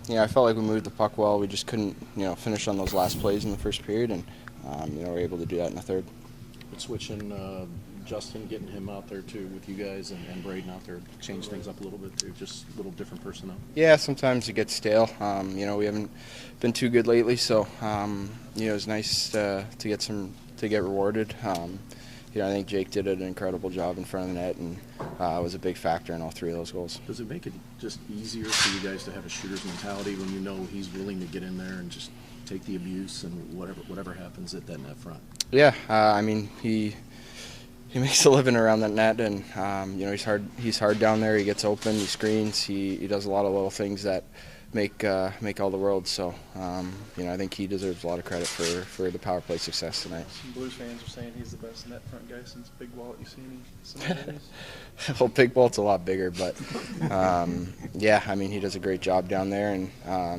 Yeah, I felt like we moved the puck well. We just couldn't, finish on those last plays in the first period, and we were able to do that in the third. But switching Justin, getting him out there too with you guys, and Braden out there, change things up a little bit too, just a little different personnel. Yeah, sometimes it gets stale. We haven't been too good lately, so it was nice to get rewarded. I think Jake did an incredible job in front of the net and was a big factor in all three of those goals. Does it make it just easier for you guys to have a shooter's mentality when you know he's willing to get in there and just take the abuse and whatever happens at that net front? Yeah, he makes a living around that net, and he's hard down there. He gets open, he screens, he does a lot of little things that make all the world. So I think he deserves a lot of credit for the power play success tonight. Some Blues fans are saying he's the best net front guy since Big Walt. You seen some of these? Well, Big Walt's a lot bigger, but he does a great job down there, and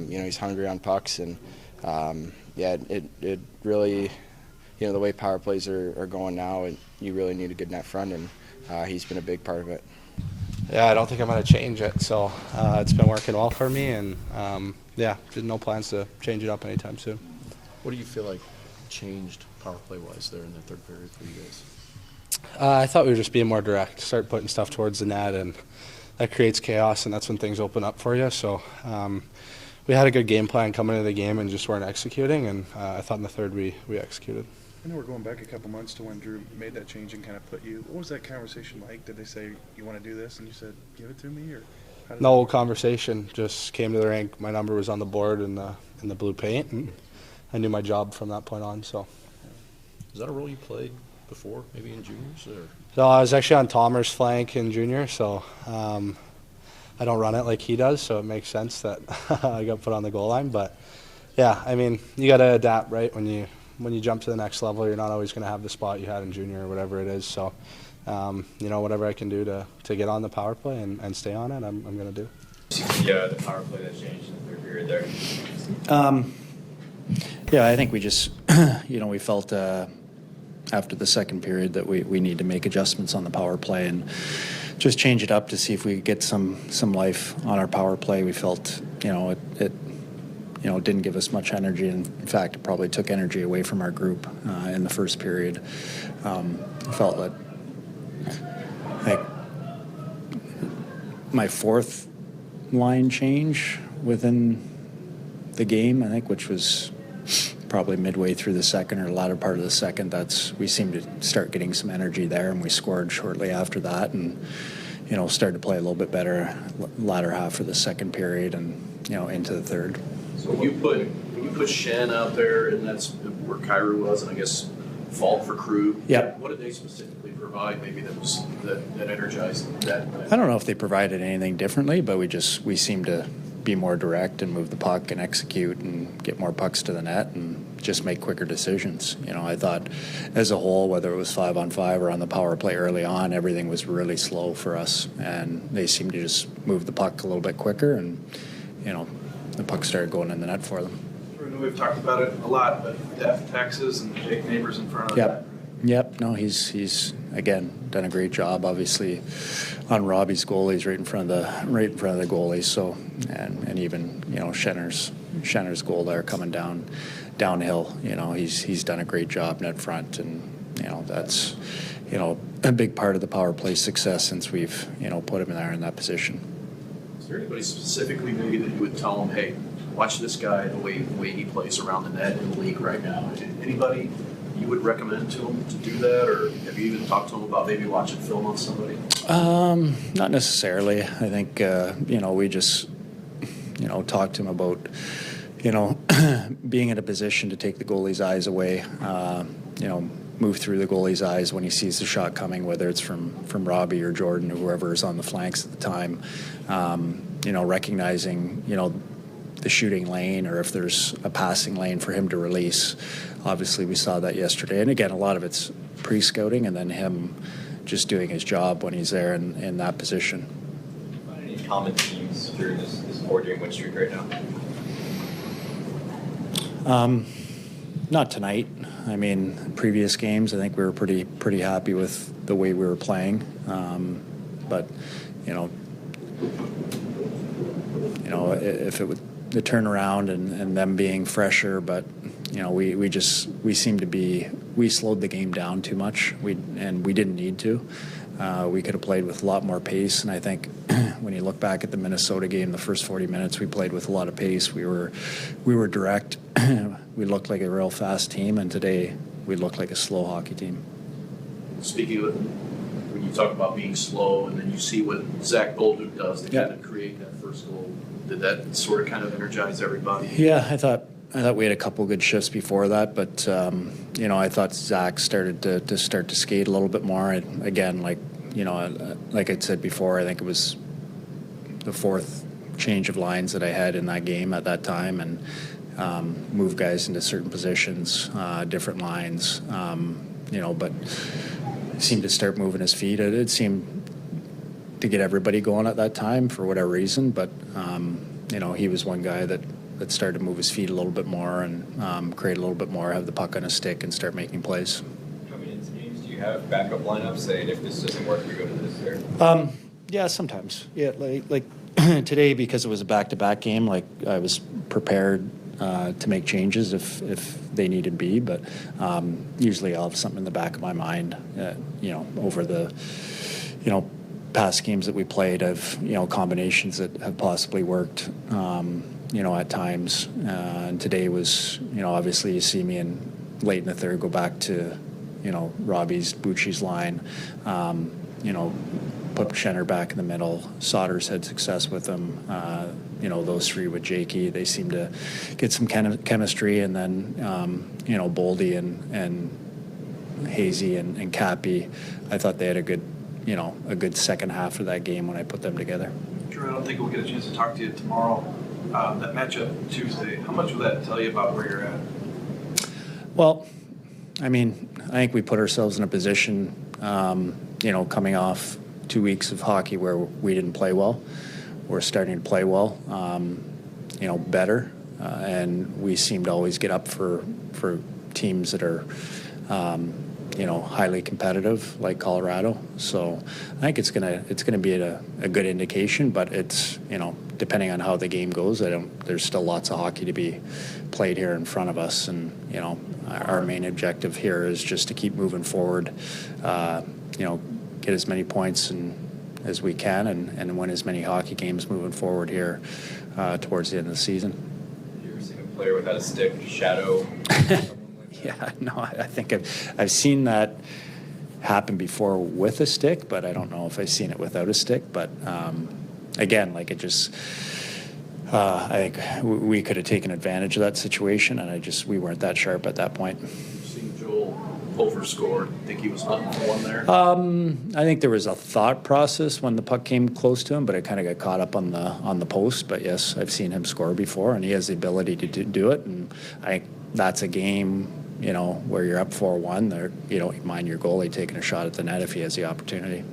he's hungry on pucks, and it really, the way power plays are going now, and you really need a good net front, and he's been a big part of it. Yeah, I don't think I'm going to change it, so it's been working well for me, and there's no plans to change it up anytime soon. What do you feel like changed power play-wise there in the third period for you guys? I thought we were just being more direct, start putting stuff towards the net, and that creates chaos, and that's when things open up for you. So we had a good game plan coming into the game and just weren't executing, and I thought in the third we executed. I know we're going back a couple months to when Drew made that change and kind of put you. What was that conversation like? Did they say, you want to do this? And you said, give it to me? Or no conversation. Just came to the rink. My number was on the board in the blue paint, and I knew my job from that point on. So, is that a role you played before, maybe in juniors? Or? So I was actually on Tomer's flank in junior, so I don't run it like he does, so it makes sense that I got put on the goal line. But, yeah, you got to adapt, right? When you jump to the next level, you're not always going to have the spot you had in junior or whatever it is. So, whatever I can do to get on the power play and stay on it, I'm going to do. The power play that changed in the third period there? I think we just, we felt after the second period that we need to make adjustments on the power play and just change it up to see if we could get some life on our power play. We felt, it didn't give us much energy. And in fact, it probably took energy away from our group in the first period. Felt that, my fourth line change within the game, which was probably midway through the second or latter part of the second, we seemed to start getting some energy there, and we scored shortly after that, and started to play a little bit better latter half of the second period and into the third. So when you put Shen out there, and that's where Kyrou was, and I guess fault for Crew. Yeah. What did they specifically provide? Maybe that energized that. I don't know if they provided anything differently, but we seemed to be more direct and move the puck and execute and get more pucks to the net and just make quicker decisions. I thought as a whole, whether it was 5-on-5 or on the power play early on, everything was really slow for us, and they seemed to just move the puck a little bit quicker, and the puck started going in the net for them. We've talked about it a lot, but Def, Texas, and Jake Neighbours in front of that. Yep. No, he's again done a great job. Obviously, on Robbie's goal, he's right in front of the goalie. So, and even Schenner's goal there coming downhill. He's done a great job net front, and that's a big part of the power play success since we've put him in that position. Is there anybody specifically maybe that you would tell him, hey, watch this guy, the way he plays around the net in the league right now? Anybody you would recommend to him to do that, or have you even talked to him about maybe watching film on somebody? Not necessarily. I think we just talked to him about being in a position to take the goalie's eyes away. Move through the goalie's eyes when he sees the shot coming, whether it's from Robbie or Jordan or whoever is on the flanks at the time. Recognizing the shooting lane, or if there's a passing lane for him to release. Obviously, we saw that yesterday. And again, a lot of it's pre-scouting and then him just doing his job when he's there in that position. Any common themes during this 4-game win streak right now? Not tonight. Previous games, I think we were pretty happy with the way we were playing. But if it would the turnaround and them being fresher, but we slowed the game down too much. We didn't need to. We could have played with a lot more pace, and I think when you look back at the Minnesota game, the first 40 minutes we played with a lot of pace. We were direct. We looked like a real fast team, and today we look like a slow hockey team. Speaking of, when you talk about being slow, and then you see what Zach Bolduc does to kind of create that first goal, did that sort of kind of energize everybody? Yeah, I thought we had a couple good shifts before that, but I thought Zach started to skate a little bit more. And again, like I said before, I think it was the fourth change of lines that I had in that game at that time, and move guys into certain positions, different lines, but seemed to start moving his feet. It seemed to get everybody going at that time for whatever reason, but he was one guy that started to move his feet a little bit more and create a little bit more, have the puck on a stick and start making plays. Coming into games, do you have backup lineups saying if this doesn't work, we go to this there? Yeah, sometimes. Yeah, like today, because it was a back-to-back game, like I was prepared to make changes if they needed to be, but usually I'll have something in the back of my mind, over the, past games that we played of, combinations that have possibly worked, at times. And today was, obviously you see me late in the third go back to, Robbie's, Bucci's line, put Schenner back in the middle. Sodders had success with them. Those three with Jakey, they seem to get some kind of chemistry, and then Boldy and Hazy and Cappy, I thought they had a good second half of that game when I put them together. Drew, I don't think we'll get a chance to talk to you tomorrow. That matchup Tuesday, how much will that tell you about where you're at? Well, I think we put ourselves in a position, coming off 2 weeks of hockey where we didn't play well. We're starting to play well, better, and we seem to always get up for teams that are, highly competitive like Colorado. So I think it's gonna be a good indication, but it's depending on how the game goes. There's still lots of hockey to be played here in front of us, and our main objective here is just to keep moving forward. Get as many points as we can, and win as many hockey games moving forward here towards the end of the season. You ever seen a player without a stick shadow? Yeah, no, I think I've seen that happen before with a stick, but I don't know if I've seen it without a stick. But again, like I think we could have taken advantage of that situation, and we weren't that sharp at that point. You've seen Joel overscored. Think he was hunting for one there? I think there was a thought process when the puck came close to him, but it kind of got caught up on the post. But yes, I've seen him score before, and he has the ability to do it. And I think that's a game, where you're up 4-1. You don't mind your goalie taking a shot at the net if he has the opportunity.